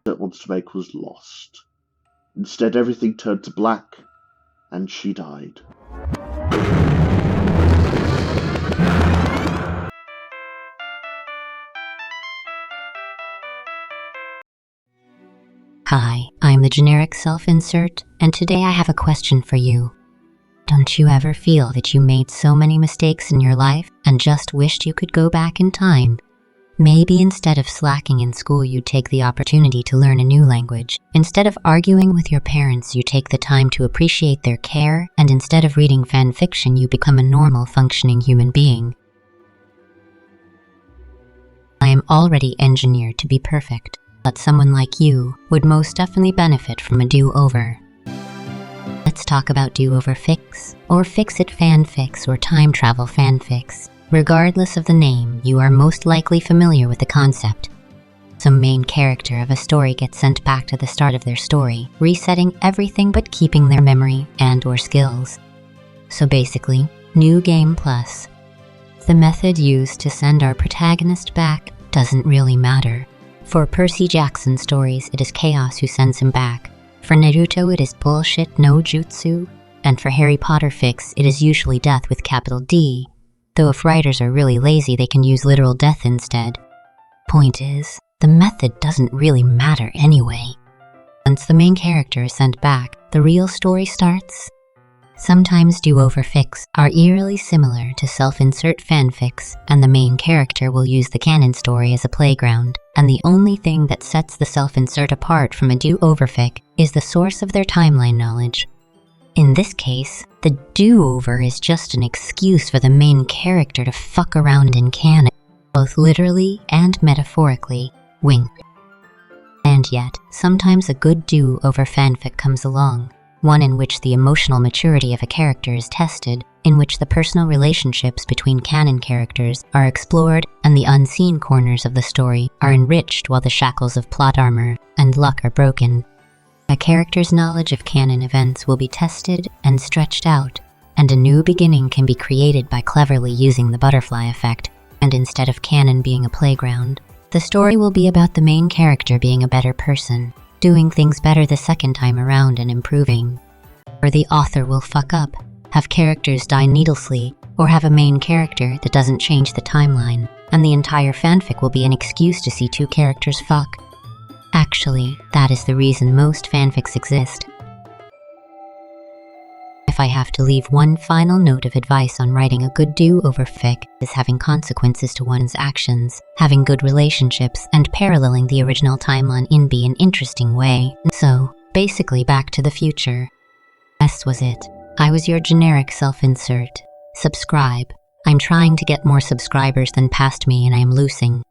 that wants to make was lost. Instead, everything turned to black, and she died. Hi, I'm the generic self-insert, and today I have a question for you. Don't you ever feel that you made so many mistakes in your life and just wished you could go back in time? Maybe instead of slacking in school, you take the opportunity to learn a new language. Instead of arguing with your parents, you take the time to appreciate their care, and instead of reading fan fiction, you become a normal, functioning human being. I am already engineered to be perfect, but someone like you would most definitely benefit from a do-over. Let's talk about do-over fics, or fix-it fanfics, or time travel fanfics. Regardless of the name, you are most likely familiar with the concept. Some main character of a story gets sent back to the start of their story, resetting everything but keeping their memory and/or skills. So basically, New Game Plus. The method used to send our protagonist back doesn't really matter. For Percy Jackson stories, it is Chaos who sends him back. For Naruto, it is bullshit no jutsu. And for Harry Potter fics, it is usually death with capital D. Though if writers are really lazy, they can use literal death instead. Point is, the method doesn't really matter anyway. Once the main character is sent back, the real story starts. Sometimes do-over fics are eerily similar to self-insert fanfics, and the main character will use the canon story as a playground, and the only thing that sets the self-insert apart from a do-over fic is the source of their timeline knowledge. In this case, the do-over is just an excuse for the main character to fuck around in canon, both literally and metaphorically. Wink. And yet, sometimes a good do-over fanfic comes along. One in which the emotional maturity of a character is tested, in which the personal relationships between canon characters are explored and the unseen corners of the story are enriched while the shackles of plot armor and luck are broken. A character's knowledge of canon events will be tested and stretched out, and a new beginning can be created by cleverly using the butterfly effect, and instead of canon being a playground, the story will be about the main character being a better person, doing things better the second time around and improving. Or the author will fuck up, have characters die needlessly, or have a main character that doesn't change the timeline, and the entire fanfic will be an excuse to see two characters fuck. Actually, that is the reason most fanfics exist. If I have to leave one final note of advice on writing a good do-over fic, is having consequences to one's actions, having good relationships, and paralleling the original timeline in an interesting way. So, basically Back to the Future. This was it. I was your generic self-insert. Subscribe. I'm trying to get more subscribers than past me and I am losing.